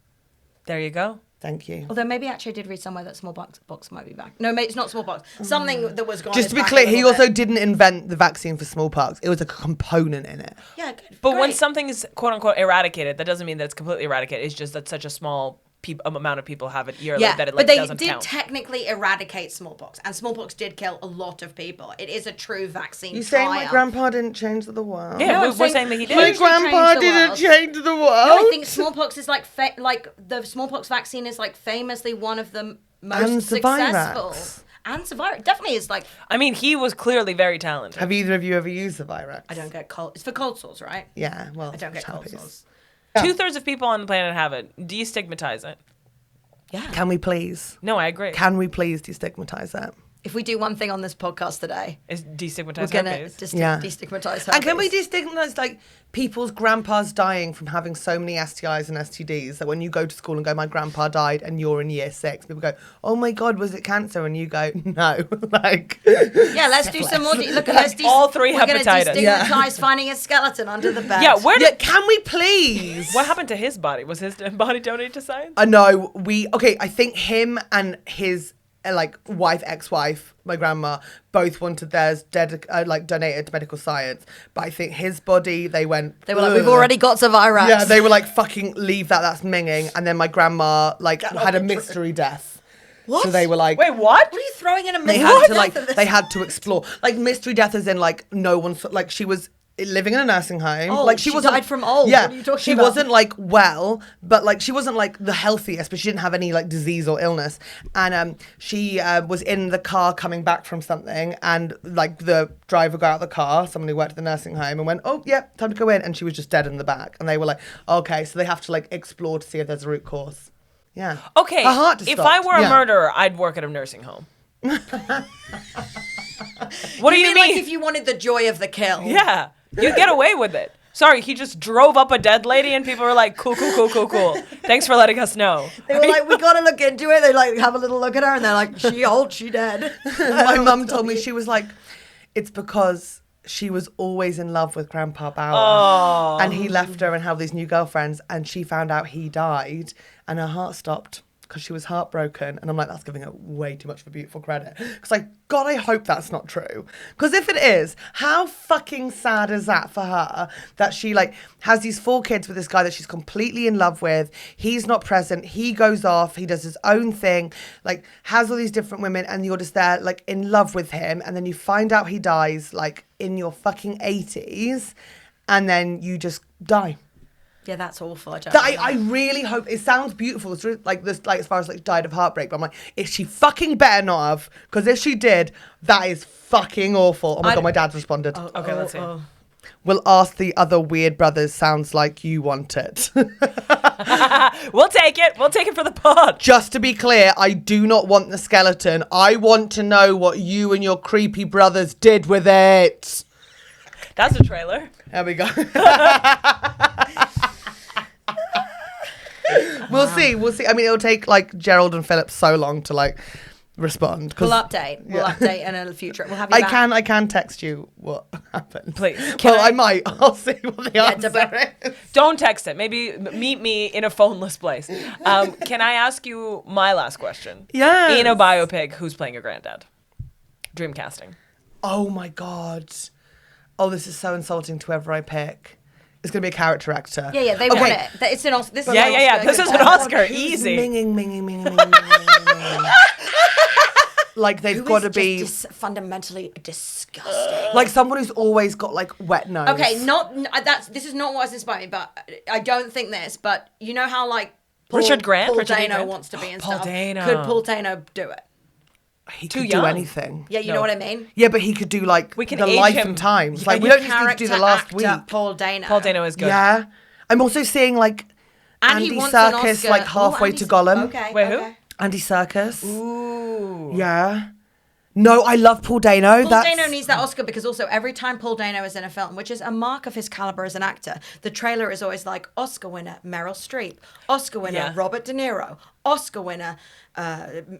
There you go. Thank you. Although maybe actually I did read somewhere that smallpox might be back. No, it's not smallpox. Something that was gone. Just is to be back clear, a he little also bit. didn't invent the vaccine for smallpox. It was a component in it. Yeah, good. But when Great. something is quote unquote eradicated, that doesn't mean that it's completely eradicated. It's just that such a small amount of people have it yearly that it like but they doesn't did count. technically eradicate smallpox, and smallpox did kill a lot of people. It is a true vaccine. You saying my triumph. grandpa didn't change the world? Yeah, No, I'm we're saying that he did. My hugely grandpa changed the didn't world. change the world. No, I think smallpox is like the smallpox vaccine is like famously one of the most And successful. Zavirax. And Zavirax definitely is like. I mean, he was clearly very talented. Have either of you ever used the Virax? I don't get cold. It's for cold sores, right? Yeah, well, I don't get cold champies. sores. 2/3 of people on the planet have it. Destigmatize it. Yeah. Can we please? No, I agree. Can we please destigmatize that? If we do one thing on this podcast today, Is we're destigmatize gonna herpes. destigmatize herpes. And can we destigmatize like people's grandpas dying from having so many STIs and STDs that when you go to school and go, my grandpa died, and you're in year 6, people go, oh my God, was it cancer? And you go, no. Like, Yeah, let's do some more. All three We're gonna hepatitis. destigmatize finding a skeleton under the bed. Yeah, where yeah, did can we please? what happened to his body? Was his body donated to science? No, I think him and his ex-wife, my grandma, both wanted theirs donated to medical science. But I think his body, they were like, we've already got Zavirax. Yeah, they were like, fucking leave that's minging. And then my grandma had a mystery death. What? So they were like, Wait, what? What are you throwing in a they mystery had to death like in this? they had to explore like mystery death as in like no one like she was living in a nursing home. Oh, like she wasn't died from old. Yeah, What are you talking she about? wasn't like well, but like she wasn't like the healthiest, but she didn't have any like disease or illness. And she was in the car coming back from something, and like the driver got out of the car, someone who worked at the nursing home, and went, "Oh, yeah, time to go in," and she was just dead in the back. And they were like, "Okay," so they have to like explore to see if there's a root cause. Yeah. Okay, Her heart just if stopped. I were a Yeah. murderer, I'd work at a nursing home. What do you mean? Like if you wanted the joy of the kill. Yeah, you get away with it. Sorry, he just drove up a dead lady and people were like, cool. Thanks for letting us know. They were like, we gotta look into it. They like have a little look at her and they're like, she old, she dead. My mum told me, she was like, it's because she was always in love with Grandpa Bauer. And he left her and had these new girlfriends, and she found out he died and her heart stopped because she was heartbroken. And I'm like, that's giving her way too much of a beautiful credit. Because like, God, I hope that's not true. Because if it is, how fucking sad is that for her that she like has these 4 kids with this guy that she's completely in love with. He's not present. He goes off. He does his own thing, like has all these different women, and you're just there like in love with him. And then you find out he dies like in your fucking 80s, and then you just die. Yeah, that's awful. I really hope it sounds beautiful. It's really, like this, like as far as like died of heartbreak. But I'm like, if she fucking better not have, because if she did, that is fucking awful. Oh my God, my dad's responded. Okay, let's see. We'll ask the other weird brothers. Sounds like you want it. We'll take it. We'll take it for the pod. Just to be clear, I do not want the skeleton. I want to know what you and your creepy brothers did with it. That's a trailer. There we go. We'll see. I mean, it'll take like Gerald and Philip so long to like respond. We'll update. We'll update in a future. We'll have you back. I can text you what happened. Please. I might. I'll see what the answer is. Don't text it. Maybe meet me in a phoneless place. Can I ask you my last question? Yeah. In a biopic, who's playing your granddad? Dream casting. Oh my God. Oh, this is so insulting to whoever I pick. It's going to be a character actor. Yeah, they want it. It's an Oscar. This is an Yeah. Oscar. This is an Oscar. Easy. Minging. Like they've got to be fundamentally disgusting. like someone who's always got like wet nose. Okay, this is not what has inspired me, but I don't think this. But you know how like Richard Grant? Paul Richard E. Dano Grant? wants to be in Paul stuff. Dano. Could Paul Dano do it? He Too could young. do anything. Yeah, you know what I mean. Yeah, but he could do like We can the age life him. and times. Yeah, Like we you don't just need to do the last week. Paul Dano. Paul Dano is good. Yeah, I'm also seeing like And he Andy wants an Serkis Oscar. like halfway to Gollum. Okay. Wait, who? okay. Andy Serkis. Ooh. Yeah. No, I love Paul Dano. Paul Dano needs that Oscar because also every time Paul Dano is in a film, which is a mark of his caliber as an actor, the trailer is always like Oscar winner Meryl Streep, Oscar winner Yeah. Robert De Niro, Oscar winner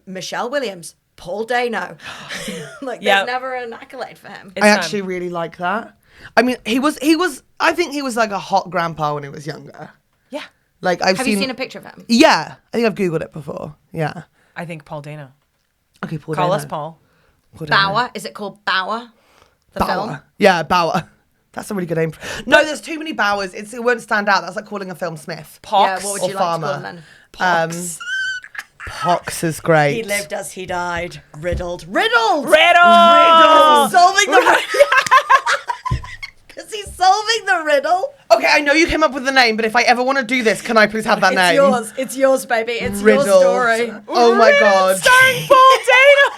Michelle Williams, Paul Dano. Like Yeah. there's never an accolade for him. It's I time. actually really like that. I mean, he was. I think he was like a hot grandpa when he was younger. Yeah. Like I've Have you seen a picture of him? Yeah, I think I've googled it before. Yeah. I think Paul Dano. Okay, Paul Call Dano. us Paul. Paul Dano. Bauer? Is it called Bauer? The Bauer. film? Yeah, Bauer. That's a really good name. No, there's too many Bowers. It won't stand out. That's like calling a film Smith. Pox. Yeah, what would or you like to call Farmer. him then? Pox. Pox is great. He lived as he died. Riddled. Riddle. He's solving the because he's solving the riddle. Okay, I know you came up with the name, but if I ever want to do this, can I please have that name? It's yours, baby. It's Riddled. your story. Oh my God. Starring Paul Dano.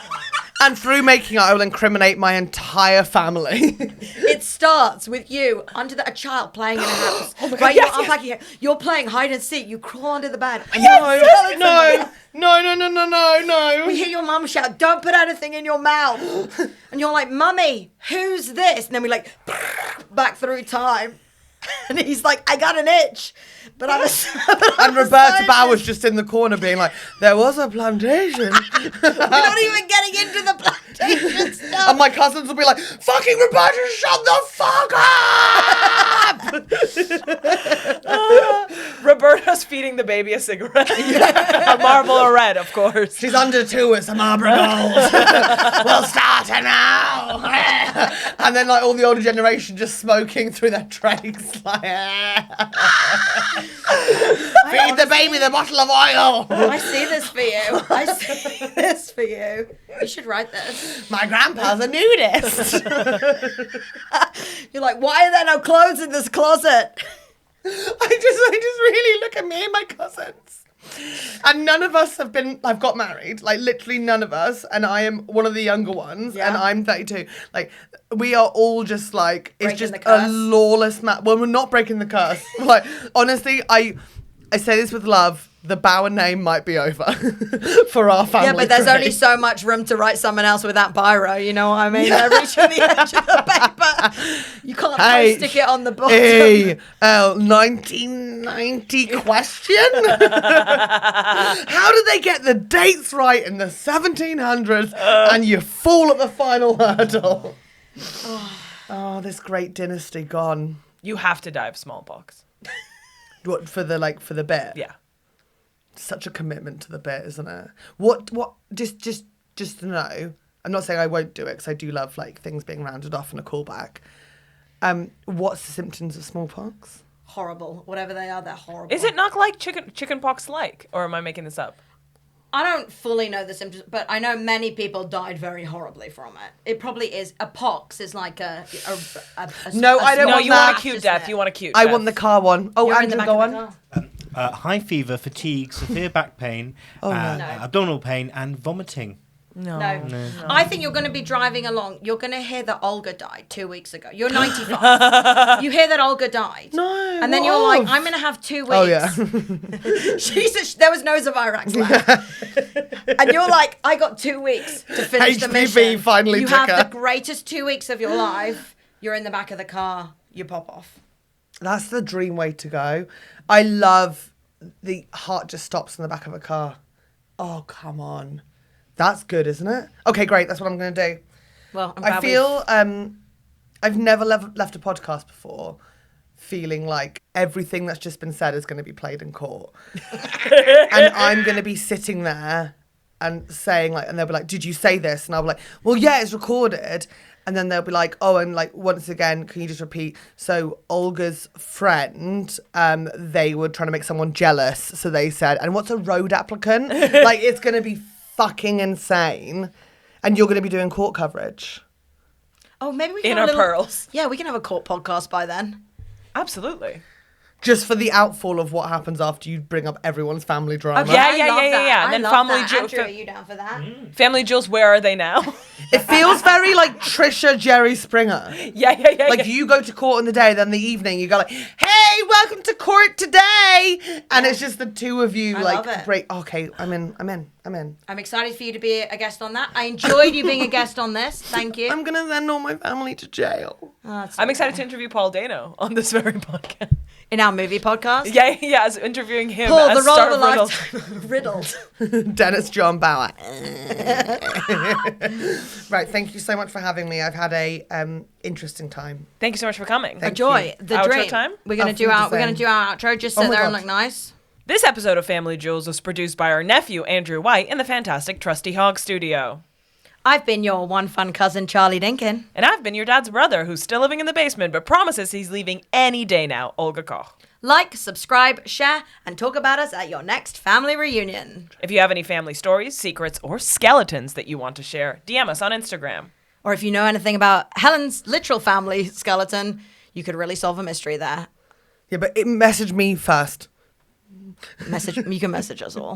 And through making it, I will incriminate my entire family. It starts with you under a child playing in a house. Oh my God, Right, yes, you're unpacking it. You're playing hide and seek. You crawl under the bed. And No. we hear your mum shout, "Don't put anything in your mouth." And you're like, "Mummy, who's this?" And then we like back through time. And he's like, "I got an itch." But I'm And Roberta Bauer's just in the corner being like, there was a plantation. We're not even getting into the plantation stuff. And my cousins will be like, fucking Roberta, shut the fuck up! Roberta's feeding feeding the baby a cigarette. A Marlboro Red, of course. She's under 2, it's a Marlboro Gold. We'll start her now. And then like all the older generation just smoking through their trays. Like, feed the baby the bottle of oil. I see this for you. I see this for you. You should write this. My grandpa's a nudist. You're like, why are there no clothes in this closet? I just really look at me and my cousins. And none of us have got married. Like, literally none of us. And I am one of the younger ones. Yeah. And I'm 32. Like, we are all just like, it's Breaking just the curse. a lawless Well, we're not breaking the curse. Like, honestly, I say this with love. The Bauer name might be over for our family. Yeah, but there's tree. only so much room to write someone else with that biro, you know what I mean? They're reaching the edge of the paper. You can't stick it on the bottom. A-L 1990 question? How did they get the dates right in the 1700s and you fall at the final hurdle? Oh, this great dynasty gone. You have to die of smallpox. What, for the bit? Yeah. Such a commitment to the bit, isn't it? What just to know, I'm not saying I won't do it because I do love like things being rounded off and a callback. What's the symptoms of smallpox? Horrible. Whatever they are, they're horrible. Is it not like chickenpox like? Or am I making this up? I don't fully know the symptoms, but I know many people died very horribly from it. It probably is. A pox is like a No, I don't No, want you that. want a cute death. You want a cute I death. want the car one. Oh, You're in the Andrew, back go of the on. car. High fever, fatigue, severe back pain, no. abdominal pain, and vomiting. No. No. I think you're going to be driving along. You're going to hear that Olga died 2 weeks ago. You're 95. You hear that Olga died. No, And then what you're like, of? I'm going to have 2 weeks. Oh, yeah. There was no Zavirax left. And you're like, I got 2 weeks to finish the HPV mission. finally You took have her. the greatest 2 weeks of your life. You're in the back of the car. You pop off. That's the dream way to go. I love the heart just stops in the back of a car. Oh, come on. That's good, isn't it? Okay, great. That's what I'm going to do. Well, I'm I glad feel I've never left a podcast before feeling like everything that's just been said is going to be played in court. And I'm going to be sitting there and saying and they'll be like, did you say this? And I'll be like, well, yeah, it's recorded. And then they'll be like, oh, and like, once again, can you just repeat? So Olga's friend, they were trying to make someone jealous. So they said, and what's a road applicant? Like, it's going to be fucking insane. And you're going to be doing court coverage. Oh, maybe we can In have our a little, pearls. Yeah, we can have a court podcast by then. Absolutely. Just for the outfall of what happens after you bring up everyone's family drama. Yeah, I love that. yeah. And I then love family that. Andrew, are you down for that? Family jewels, where are they now? It feels very like Trisha Jerry Springer. yeah. Like you go to court in the day, then the evening you go like, hey, welcome to court today. And it's just the two of you I like love it. break. Okay, I'm in. I'm excited for you to be a guest on that. I enjoyed you being a guest on this. Thank you. I'm going to send all my family to jail. Oh, that's I'm okay. excited to interview Paul Dano on this very podcast. In our movie podcast. Yeah, as interviewing him Paul, as the role Star of a Riddle. lifetime. Riddled. Dennis John Bauer. Right, thank you so much for having me. I've had a interesting time. Thank you so much for coming. Thank Enjoy the Outro dream. time? We're gonna Auf do our Wiedersehen. outro. Just Oh sit my there and God. look nice. This episode of Family Jewels was produced by our nephew, Andrew White, in the fantastic Trusty Hog Studio. I've been your one fun cousin, Charlie Dinkin. And I've been your dad's brother, who's still living in the basement, but promises he's leaving any day now, Olga Koch. Like, subscribe, share, and talk about us at your next family reunion. If you have any family stories, secrets, or skeletons that you want to share, DM us on Instagram. Or if you know anything about Helen's literal family skeleton, you could really solve a mystery there. Yeah, but message me first. You can message us all.